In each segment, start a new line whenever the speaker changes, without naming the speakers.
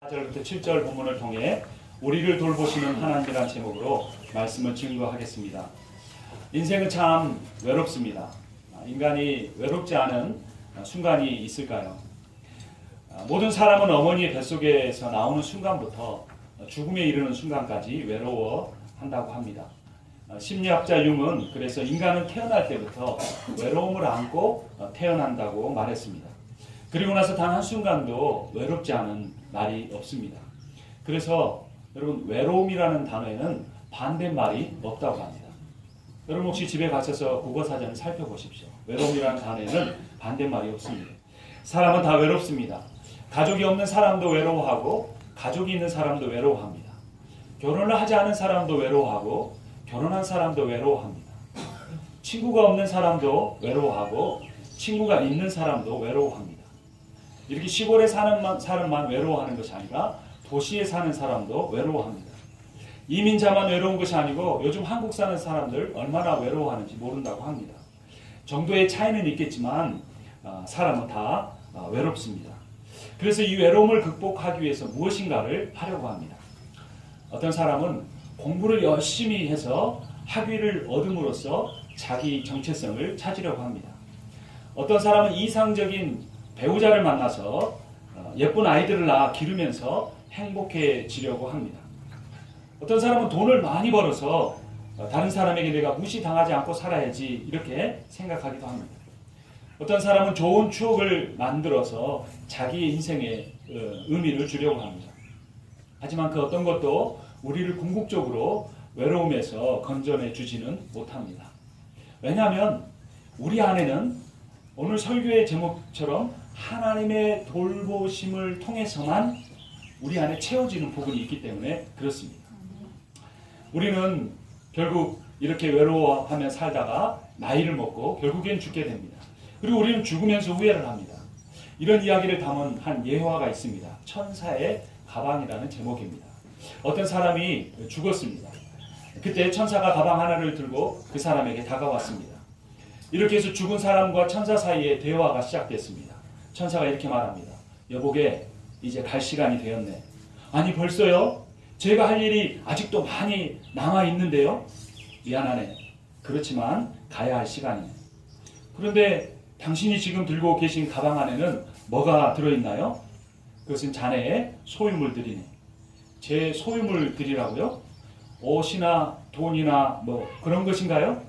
4절부터 7절 본문을 통해 우리를 돌보시는 하나님이라는 제목으로 말씀을 증거하겠습니다. 인생은 참 외롭습니다. 인간이 외롭지 않은 순간이 있을까요? 모든 사람은 어머니의 뱃속에서 나오는 순간부터 죽음에 이르는 순간까지 외로워한다고 합니다. 심리학자 융은 그래서 인간은 태어날 때부터 외로움을 안고 태어난다고 말했습니다. 그리고 나서 단 한순간도 외롭지 않은 날이 없습니다. 그래서 여러분, 외로움이라는 단어에는 반대말이 없다고 합니다. 여러분 혹시 집에 가셔서 국어사전을 살펴보십시오. 외로움이라는 단어에는 반대말이 없습니다. 사람은 다 외롭습니다. 가족이 없는 사람도 외로워하고 가족이 있는 사람도 외로워합니다. 결혼을 하지 않은 사람도 외로워하고 결혼한 사람도 외로워합니다. 친구가 없는 사람도 외로워하고 친구가 있는 사람도 외로워합니다. 이렇게 시골에 사는 사람만 외로워하는 것이 아니라 도시에 사는 사람도 외로워합니다. 이민자만 외로운 것이 아니고 요즘 한국 사는 사람들 얼마나 외로워하는지 모른다고 합니다. 정도의 차이는 있겠지만 사람은 다 외롭습니다. 그래서 이 외로움을 극복하기 위해서 무엇인가를 하려고 합니다. 어떤 사람은 공부를 열심히 해서 학위를 얻음으로써 자기 정체성을 찾으려고 합니다. 어떤 사람은 이상적인 배우자를 만나서 예쁜 아이들을 낳아 기르면서 행복해지려고 합니다. 어떤 사람은 돈을 많이 벌어서 다른 사람에게 내가 무시당하지 않고 살아야지 이렇게 생각하기도 합니다. 어떤 사람은 좋은 추억을 만들어서 자기의 인생에 의미를 주려고 합니다. 하지만 그 어떤 것도 우리를 궁극적으로 외로움에서 건져내 주지는 못합니다. 왜냐하면 우리 안에는 오늘 설교의 제목처럼 하나님의 돌보심을 통해서만 우리 안에 채워지는 부분이 있기 때문에 그렇습니다. 우리는 결국 이렇게 외로워하며 살다가 나이를 먹고 결국엔 죽게 됩니다. 그리고 우리는 죽으면서 후회를 합니다. 이런 이야기를 담은 한 예화가 있습니다. 천사의 가방이라는 제목입니다. 어떤 사람이 죽었습니다. 그때 천사가 가방 하나를 들고 그 사람에게 다가왔습니다. 이렇게 해서 죽은 사람과 천사 사이에 대화가 시작됐습니다. 천사가 이렇게 말합니다. 여보게, 이제 갈 시간이 되었네. 아니 벌써요? 제가 할 일이 아직도 많이 남아있는데요? 미안하네. 그렇지만 가야 할 시간이네. 그런데 당신이 지금 들고 계신 가방 안에는 뭐가 들어있나요? 그것은 자네의 소유물들이네. 제 소유물들이라고요? 옷이나 돈이나 뭐 그런 것인가요?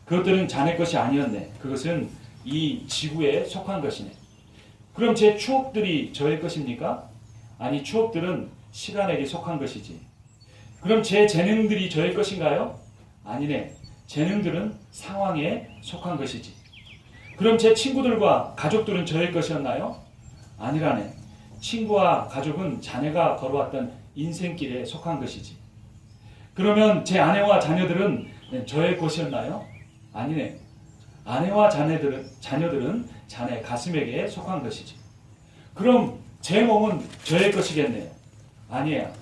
그것들은 자네 것이 아니었네. 그것은 이 지구에 속한 것이네. 그럼 제 추억들이 저의 것입니까? 아니, 추억들은 시간에게 속한 것이지. 그럼 제 재능들이 저의 것인가요? 아니네. 재능들은 상황에 속한 것이지. 그럼 제 친구들과 가족들은 저의 것이었나요? 아니라네. 친구와 가족은 자네가 걸어왔던 인생길에 속한 것이지. 그러면 제 아내와 자녀들은 저의 것이었나요? 아니네. 아내와 자녀들은 자네 가슴에게 속한 것이지. 그럼 제 몸은 저의 것이겠네요. 아니야.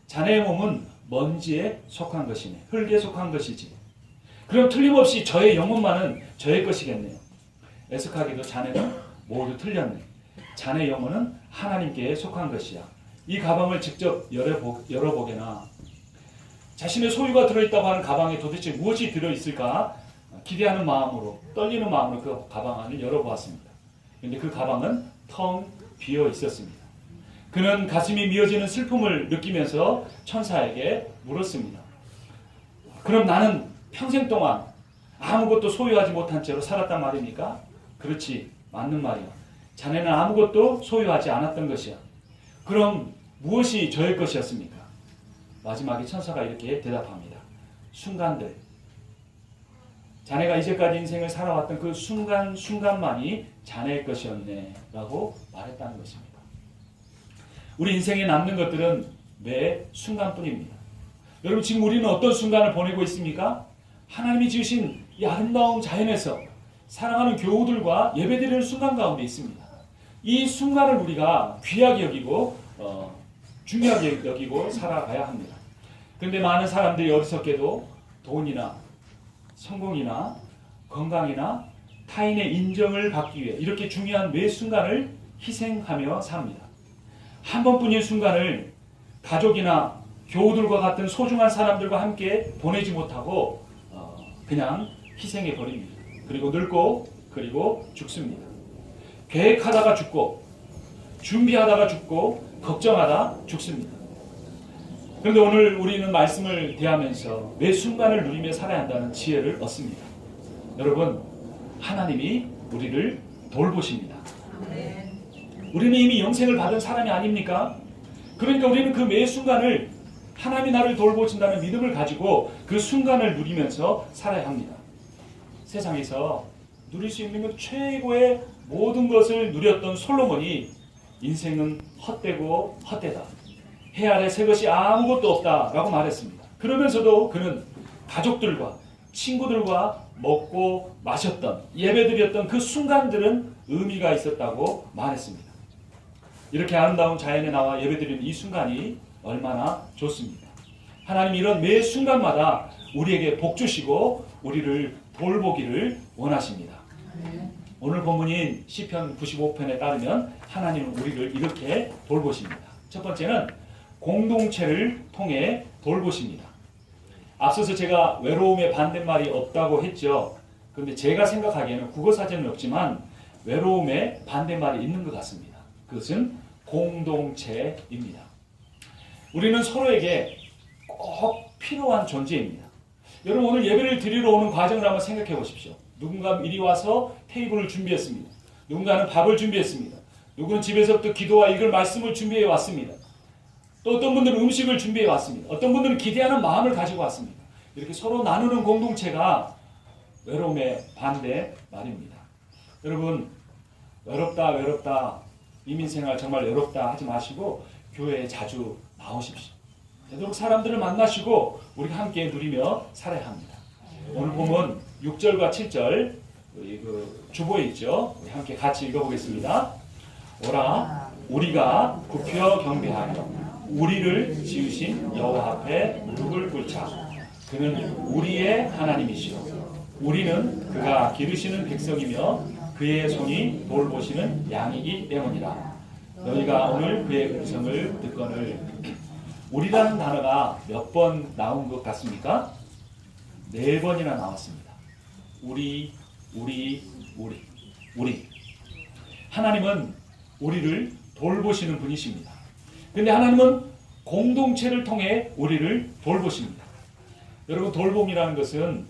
자네의 몸은 먼지에 속한 것이네. 흙에 속한 것이지. 그럼 틀림없이 저의 영혼만은 저의 것이겠네요. 애석하게도 자네는 모두 틀렸네. 자네 영혼은 하나님께 속한 것이야. 이 가방을 직접 열어보게나. 자신의 소유가 들어있다고 하는 가방에 도대체 무엇이 들어있을까 기대하는 마음으로, 떨리는 마음으로 그 가방 안을 열어보았습니다. 그런데 그 가방은 텅 비어 있었습니다. 그는 가슴이 미어지는 슬픔을 느끼면서 천사에게 물었습니다. 그럼 나는 평생 동안 아무것도 소유하지 못한 채로 살았단 말입니까? 그렇지, 맞는 말이야. 자네는 아무것도 소유하지 않았던 것이야. 그럼 무엇이 저의 것이었습니까? 마지막에 천사가 이렇게 대답합니다. 순간들. 자네가 이제까지 인생을 살아왔던 그 순간만이 자네의 것이었네 라고 말했다는 것입니다. 우리 인생에 남는 것들은 매 순간뿐입니다. 여러분, 지금 우리는 어떤 순간을 보내고 있습니까? 하나님이 지으신 이 아름다운 자연에서 사랑하는 교우들과 예배드리는 순간 가운데 있습니다. 이 순간을 우리가 귀하게 여기고 중요하게 여기고 살아가야 합니다. 그런데 많은 사람들이 어리석게도 돈이나 성공이나 건강이나 타인의 인정을 받기 위해 이렇게 중요한 매 순간을 희생하며 삽니다. 한 번뿐인 순간을 가족이나 교우들과 같은 소중한 사람들과 함께 보내지 못하고 그냥 희생해 버립니다. 그리고 늙고 그리고 죽습니다. 계획하다가 죽고 준비하다가 죽고 걱정하다 죽습니다. 그런데 오늘 우리는 말씀을 대하면서 매 순간을 누리며 살아야 한다는 지혜를 얻습니다. 여러분, 하나님이 우리를 돌보십니다. 우리는 이미 영생을 받은 사람이 아닙니까? 그러니까 우리는 그 매 순간을 하나님이 나를 돌보신다는 믿음을 가지고 그 순간을 누리면서 살아야 합니다. 세상에서 누릴 수 있는 것 최고의 모든 것을 누렸던 솔로몬이 인생은 헛되고 헛되다. 해 아래 새 것이 아무것도 없다라고 말했습니다. 그러면서도 그는 가족들과 친구들과 먹고 마셨던 예배드렸던 그 순간들은 의미가 있었다고 말했습니다. 이렇게 아름다운 자연에 나와 예배드리는 이 순간이 얼마나 좋습니다. 하나님 이런 매 순간마다 우리에게 복 주시고 우리를 돌보기를 원하십니다. 오늘 본문인 시편 95편에 따르면 하나님은 우리를 이렇게 돌보십니다. 첫 번째는 공동체를 통해 돌보십니다. 앞서서 제가 외로움의 반대말이 없다고 했죠. 그런데 제가 생각하기에는 국어사전은 없지만 외로움의 반대말이 있는 것 같습니다. 그것은 공동체입니다. 우리는 서로에게 꼭 필요한 존재입니다. 여러분 오늘 예배를 드리러 오는 과정을 한번 생각해 보십시오. 누군가 미리 와서 테이블을 준비했습니다. 누군가는 밥을 준비했습니다. 누구는 집에서부터 기도와 읽을 말씀을 준비해 왔습니다. 또 어떤 분들은 음식을 준비해 왔습니다. 어떤 분들은 기대하는 마음을 가지고 왔습니다. 이렇게 서로 나누는 공동체가 외로움의 반대 말입니다. 여러분 외롭다 이민생활 정말 외롭다 하지 마시고 교회에 자주 나오십시오. 되도록 사람들을 만나시고 우리가 함께 누리며 살아야 합니다. 오늘 보면 6절과 7절 그 주보에 있죠. 우리 함께 같이 읽어보겠습니다. 오라 우리가 굽혀 경배하여 우리를 지으신 여호와 앞에 무릎을 꿇자. 그는 우리의 하나님이시오. 우리는 그가 기르시는 백성이며 그의 손이 돌보시는 양이기 때문이라. 너희가 오늘 그의 음성을 듣거늘. 우리라는 단어가 몇 번 나온 것 같습니까? 4번이나 나왔습니다. 우리. 하나님은 우리를 돌보시는 분이십니다. 그런데 하나님은 공동체를 통해 우리를 돌보십니다. 여러분 돌봄이라는 것은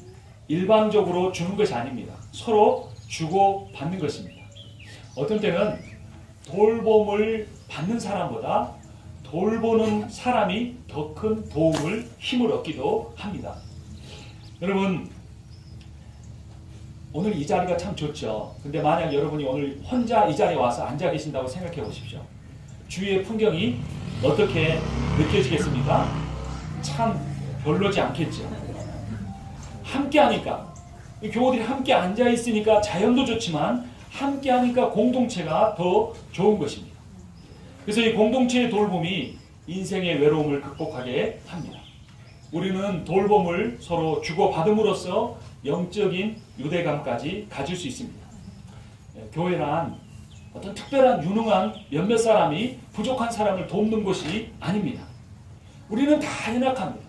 일방적으로 주는 것이 아닙니다. 서로 주고 받는 것입니다. 어떤 때는 돌봄을 받는 사람보다 돌보는 사람이 더 큰 도움을 힘을 얻기도 합니다. 여러분 오늘 이 자리가 참 좋죠. 근데 만약 여러분이 오늘 혼자 이 자리에 와서 앉아 계신다고 생각해 보십시오. 주위의 풍경이 어떻게 느껴지겠습니까? 참 별로지 않겠죠. 함께 하니까 교우들이 함께 앉아 있으니까 자연도 좋지만 함께 하니까 공동체가 더 좋은 것입니다. 그래서 이 공동체의 돌봄이 인생의 외로움을 극복하게 합니다. 우리는 돌봄을 서로 주고받음으로써 영적인 유대감까지 가질 수 있습니다. 교회란 어떤 특별한 유능한 몇몇 사람이 부족한 사람을 돕는 것이 아닙니다. 우리는 다 연약합니다.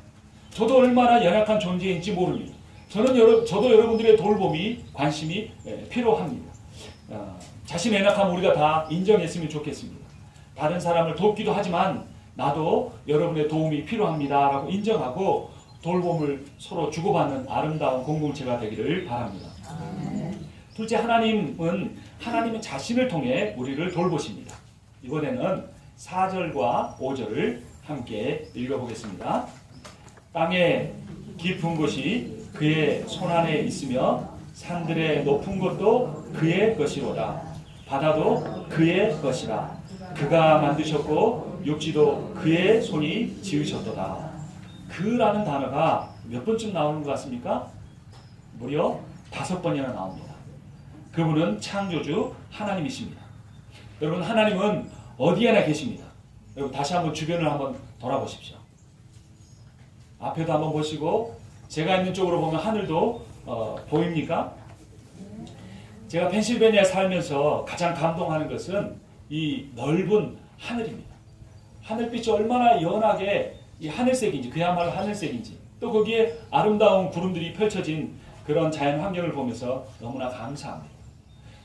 저도 얼마나 연약한 존재인지 모릅니다. 저도 여러분들의 돌봄이 관심이 필요합니다. 자신의 연약함 우리가 다 인정했으면 좋겠습니다. 다른 사람을 돕기도 하지만 나도 여러분의 도움이 필요합니다 라고 인정하고 돌봄을 서로 주고받는 아름다운 공동체가 되기를 바랍니다. 둘째, 하나님은 자신을 통해 우리를 돌보십니다. 이번에는 4절과 5절을 함께 읽어보겠습니다. 땅의 깊은 곳이 그의 손안에 있으며 산들의 높은 곳도 그의 것이로다. 바다도 그의 것이라. 그가 만드셨고 육지도 그의 손이 지으셨도다. 그라는 단어가 몇 번쯤 나오는 것 같습니까? 무려 5번이나 나옵니다. 그분은 창조주 하나님이십니다. 여러분 하나님은 어디에나 계십니다. 여러분 다시 한번 주변을 한번 돌아보십시오. 앞에도 한번 보시고 제가 있는 쪽으로 보면 하늘도 보입니까? 제가 펜실베니아에 살면서 가장 감동하는 것은 이 넓은 하늘입니다. 하늘빛이 얼마나 연하게 이 하늘색인지, 그야말로 하늘색인지, 또 거기에 아름다운 구름들이 펼쳐진 그런 자연 환경을 보면서 너무나 감사합니다.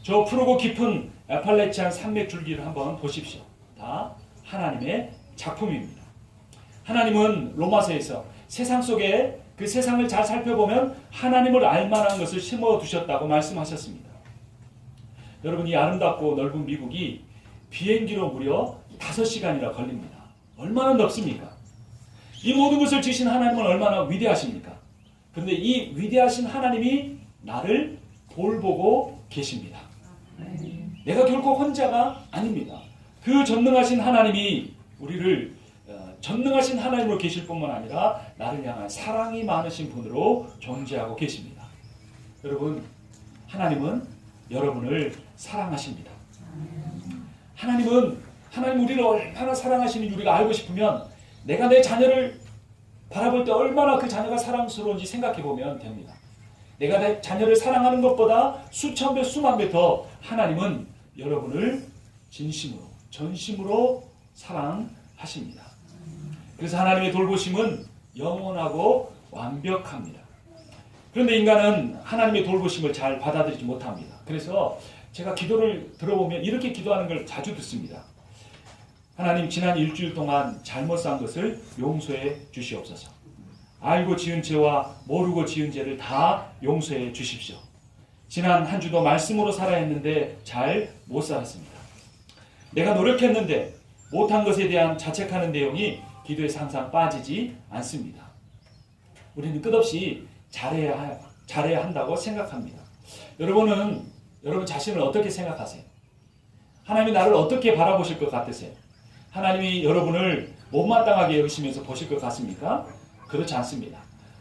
저 푸르고 깊은 아팔레치안 산맥 줄기를 한번 보십시오. 다 하나님의 작품입니다. 하나님은 로마서에서 세상 속에 그 세상을 잘 살펴보면 하나님을 알만한 것을 심어두셨다고 말씀하셨습니다. 여러분, 이 아름답고 넓은 미국이 비행기로 무려 5시간이나 걸립니다. 얼마나 넓습니까? 이 모든 것을 지으신 하나님은 얼마나 위대하십니까? 그런데 이 위대하신 하나님이 나를 돌보고 계십니다. 내가 결코 혼자가 아닙니다. 그 전능하신 하나님이 우리를 전능하신 하나님으로 계실 뿐만 아니라 나를 향한 사랑이 많으신 분으로 존재하고 계십니다. 여러분, 하나님은 여러분을 사랑하십니다. 하나님 우리를 얼마나 사랑하시는지 우리가 알고 싶으면 내가 내 자녀를 바라볼 때 얼마나 그 자녀가 사랑스러운지 생각해 보면 됩니다. 내가 내 자녀를 사랑하는 것보다 수천 배, 수만 배 더 하나님은 여러분을 진심으로, 전심으로 사랑하십니다. 그래서 하나님의 돌보심은 영원하고 완벽합니다. 그런데 인간은 하나님의 돌보심을 잘 받아들이지 못합니다. 그래서 제가 기도를 들어보면 이렇게 기도하는 걸 자주 듣습니다. 하나님, 지난 일주일 동안 잘못 산 것을 용서해 주시옵소서. 알고 지은 죄와 모르고 지은 죄를 다 용서해 주십시오. 지난 한 주도 말씀으로 살아야 했는데 잘 못 살았습니다. 내가 노력했는데 못한 것에 대한 자책하는 내용이 기도에서 항상 빠지지 않습니다. 우리는 끝없이 잘해야 한다고 생각합니다. 여러분 자신을 어떻게 생각하세요? 하나님이 나를 어떻게 바라보실 것 같으세요? 하나님이 여러분을 못마땅하게 여기시면서 보실 것 같습니까? 그렇지 않습니다.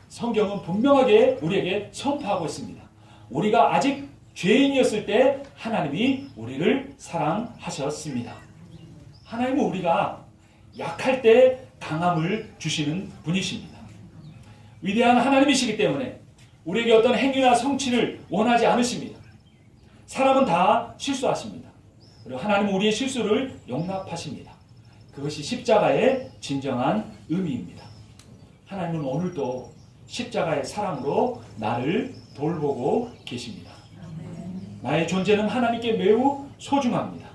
성경은 분명하게 우리에게 선포하고 있습니다. 우리가 아직 죄인이었을 때 하나님이 우리를 사랑하셨습니다. 하나님은 우리가 약할 때 강함을 주시는 분이십니다. 위대한 하나님이시기 때문에 우리에게 어떤 행위나 성취를 원하지 않으십니다. 사람은 다 실수하십니다. 그리고 하나님은 우리의 실수를 용납하십니다. 그것이 십자가의 진정한 의미입니다. 하나님은 오늘도 십자가의 사랑으로 나를 돌보고 계십니다. 나의 존재는 하나님께 매우 소중합니다.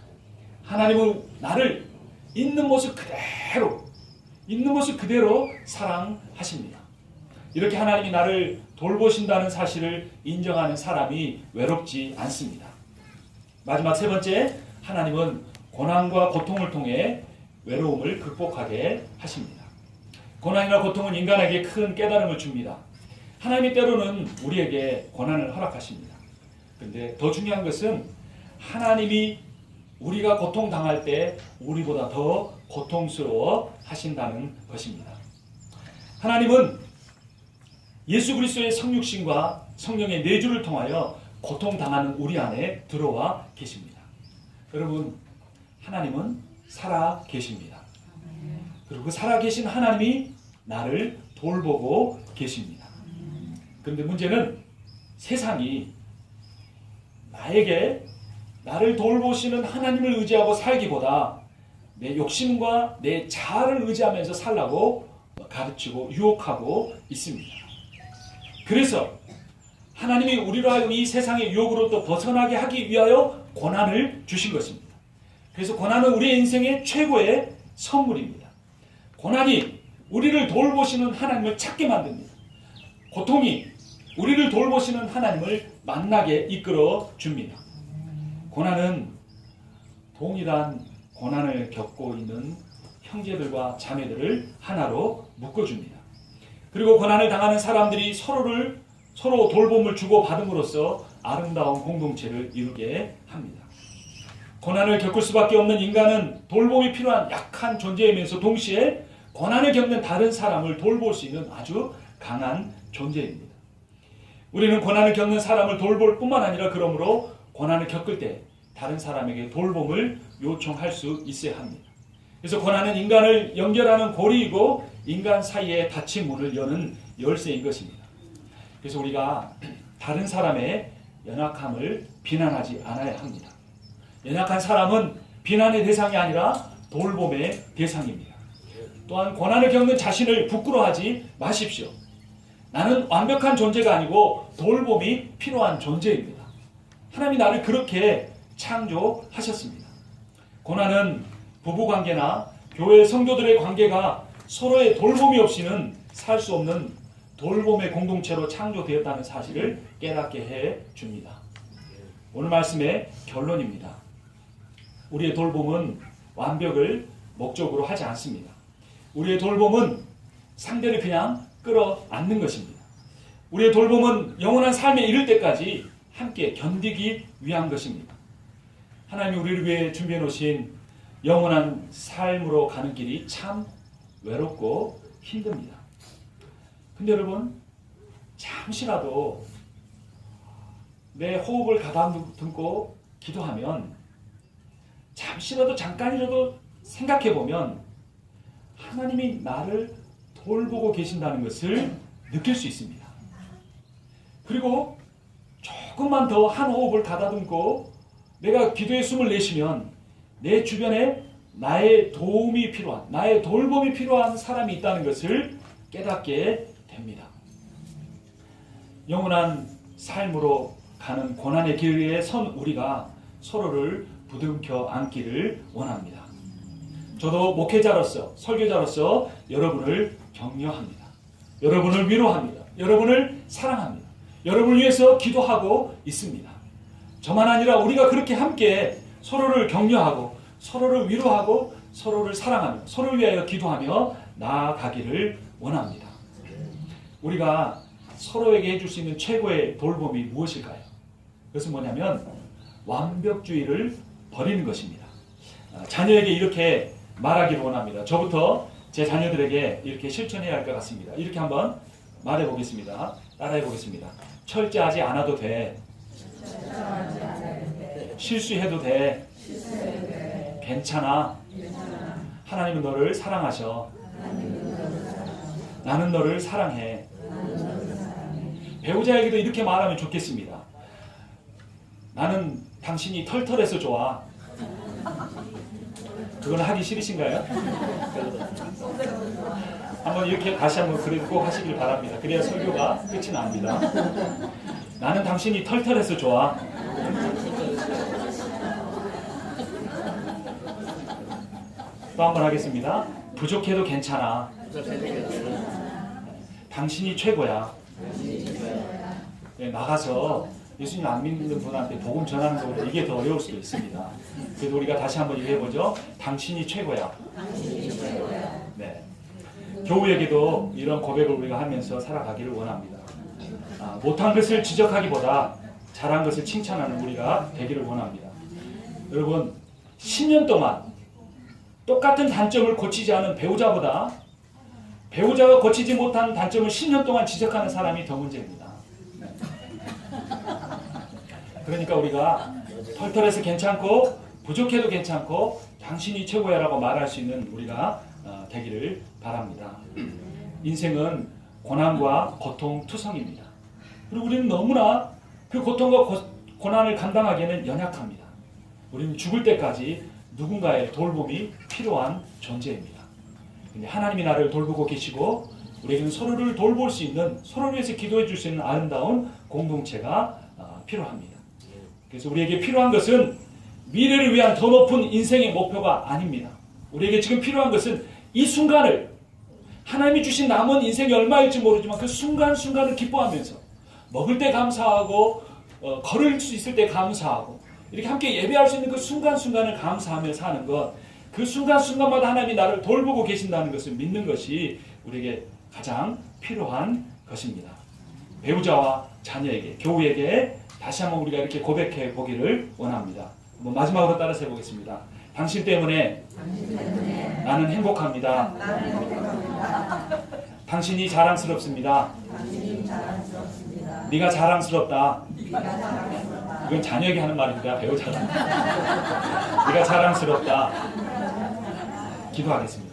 하나님은 나를 있는 모습 그대로 사랑하십니다. 이렇게 하나님이 나를 돌보신다는 사실을 인정하는 사람이 외롭지 않습니다. 마지막 세 번째, 하나님은 고난과 고통을 통해 외로움을 극복하게 하십니다. 고난이나 고통은 인간에게 큰 깨달음을 줍니다. 하나님이 때로는 우리에게 고난을 허락하십니다. 그런데 더 중요한 것은 하나님이 우리가 고통당할 때 우리보다 더 고통스러워 하신다는 것입니다. 하나님은 예수 그리스도의 성육신과 성령의 내주를 통하여 고통당하는 우리 안에 들어와 계십니다. 여러분, 하나님은 살아 계십니다. 그리고 그 살아 계신 하나님이 나를 돌보고 계십니다. 그런데 문제는 세상이 나를 돌보시는 하나님을 의지하고 살기보다 내 욕심과 내 자아를 의지하면서 살라고 가르치고 유혹하고 있습니다. 그래서 하나님이 우리로 하여금 이 세상의 유혹으로부터 벗어나게 하기 위하여 고난을 주신 것입니다. 그래서 고난은 우리의 인생의 최고의 선물입니다. 고난이 우리를 돌보시는 하나님을 찾게 만듭니다. 고통이 우리를 돌보시는 하나님을 만나게 이끌어 줍니다. 고난은 동일한 고난을 겪고 있는 형제들과 자매들을 하나로 묶어줍니다. 그리고 고난을 당하는 사람들이 서로 돌봄을 주고받음으로써 아름다운 공동체를 이루게 합니다. 고난을 겪을 수밖에 없는 인간은 돌봄이 필요한 약한 존재이면서 동시에 고난을 겪는 다른 사람을 돌볼 수 있는 아주 강한 존재입니다. 우리는 고난을 겪는 사람을 돌볼 뿐만 아니라 그러므로 고난을 겪을 때 다른 사람에게 돌봄을 요청할 수 있어야 합니다. 그래서 고난은 인간을 연결하는 고리이고 인간 사이에 닫힌 문을 여는 열쇠인 것입니다. 그래서 우리가 다른 사람의 연약함을 비난하지 않아야 합니다. 연약한 사람은 비난의 대상이 아니라 돌봄의 대상입니다. 또한 고난을 겪는 자신을 부끄러워하지 마십시오. 나는 완벽한 존재가 아니고 돌봄이 필요한 존재입니다. 하나님이 나를 그렇게 창조하셨습니다. 고난은 부부관계나 교회 성도들의 관계가 서로의 돌봄이 없이는 살 수 없는 돌봄의 공동체로 창조되었다는 사실을 깨닫게 해줍니다. 오늘 말씀의 결론입니다. 우리의 돌봄은 완벽을 목적으로 하지 않습니다. 우리의 돌봄은 상대를 그냥 끌어안는 것입니다. 우리의 돌봄은 영원한 삶에 이를 때까지 함께 견디기 위한 것입니다. 하나님이 우리를 위해 준비해 놓으신 영원한 삶으로 가는 길이 참 외롭고 힘듭니다. 근데 여러분, 잠시라도 내 호흡을 가다듬고 기도하면, 잠시라도 잠깐이라도 생각해보면 하나님이 나를 돌보고 계신다는 것을 느낄 수 있습니다. 그리고 조금만 더 한 호흡을 가다듬고 내가 기도의 숨을 내쉬면 내 주변에 나의 도움이 필요한, 나의 돌봄이 필요한 사람이 있다는 것을 깨닫게 됩니다. 영원한 삶으로 가는 고난의 길에 선 우리가 서로를 부둥켜 안기를 원합니다. 저도 목회자로서, 설교자로서 여러분을 격려합니다. 여러분을 위로합니다. 여러분을 사랑합니다. 여러분을 위해서 기도하고 있습니다. 저만 아니라 우리가 그렇게 함께 서로를 격려하고 서로를 위로하고 서로를 사랑하며 서로를 위하여 기도하며 나아가기를 원합니다. 우리가 서로에게 해줄 수 있는 최고의 돌봄이 무엇일까요? 그것은 뭐냐면 완벽주의를 버리는 것입니다. 자녀에게 이렇게 말하기를 원합니다. 저부터 제 자녀들에게 이렇게 실천해야 할 것 같습니다. 이렇게 한번 말해보겠습니다. 따라해보겠습니다. 철저하지 않아도 돼. 실수해도 돼. 괜찮아. 하나님은 너를 사랑하셔. 나는 너를 사랑해. 배우자에게도 이렇게 말하면 좋겠습니다. 나는 당신이 털털해서 좋아. 그건 하기 싫으신가요? 한번 이렇게 다시 한번 그래도 꼭 하시길 바랍니다. 그래야 설교가 끝이 납니다. 나는 당신이 털털해서 좋아. 또 한번 하겠습니다. 부족해도 괜찮아. 당신이 최고야. 네, 나가서 예수님 안 믿는 분한테 복음 전하는 것보다 이게 더 어려울 수도 있습니다. 그래도 우리가 다시 한번 얘기해보죠. 당신이 최고야. 네. 교우에게도 이런 고백을 우리가 하면서 살아가기를 원합니다. 못한 것을 지적하기보다 잘한 것을 칭찬하는 우리가 되기를 원합니다. 여러분, 10년 동안 똑같은 단점을 고치지 않은 배우자보다 배우자가 고치지 못한 단점을 10년 동안 지적하는 사람이 더 문제입니다. 그러니까 우리가 털털해서 괜찮고 부족해도 괜찮고 당신이 최고야 라고 말할 수 있는 우리가 되기를 바랍니다. 인생은 고난과 고통 투성입니다. 그리고 우리는 너무나 그 고통과 고난을 감당하기에는 연약합니다. 우리는 죽을 때까지 누군가의 돌봄이 필요한 존재입니다. 근데 하나님이 나를 돌보고 계시고 우리에게는 서로를 돌볼 수 있는, 서로를 위해서 기도해 줄 수 있는 아름다운 공동체가 필요합니다. 그래서 우리에게 필요한 것은 미래를 위한 더 높은 인생의 목표가 아닙니다. 우리에게 지금 필요한 것은 이 순간을, 하나님이 주신 남은 인생이 얼마일지 모르지만 그 순간순간을 기뻐하면서 먹을 때 감사하고 걸을 수 있을 때 감사하고 이렇게 함께 예배할 수 있는 그 순간순간을 감사하며 사는 것, 그 순간순간마다 하나님이 나를 돌보고 계신다는 것을 믿는 것이 우리에게 가장 필요한 것입니다. 배우자와 자녀에게, 교우에게 다시 한번 우리가 이렇게 고백해 보기를 원합니다. 한번 마지막으로 따라서 해보겠습니다. 당신 때문에 나는 행복합니다. 당신이 자랑스럽습니다. 네가 자랑스럽다. 이건 자녀에게 하는 말입니다. 배우자가. 네가 자랑스럽다. 기도하겠습니다.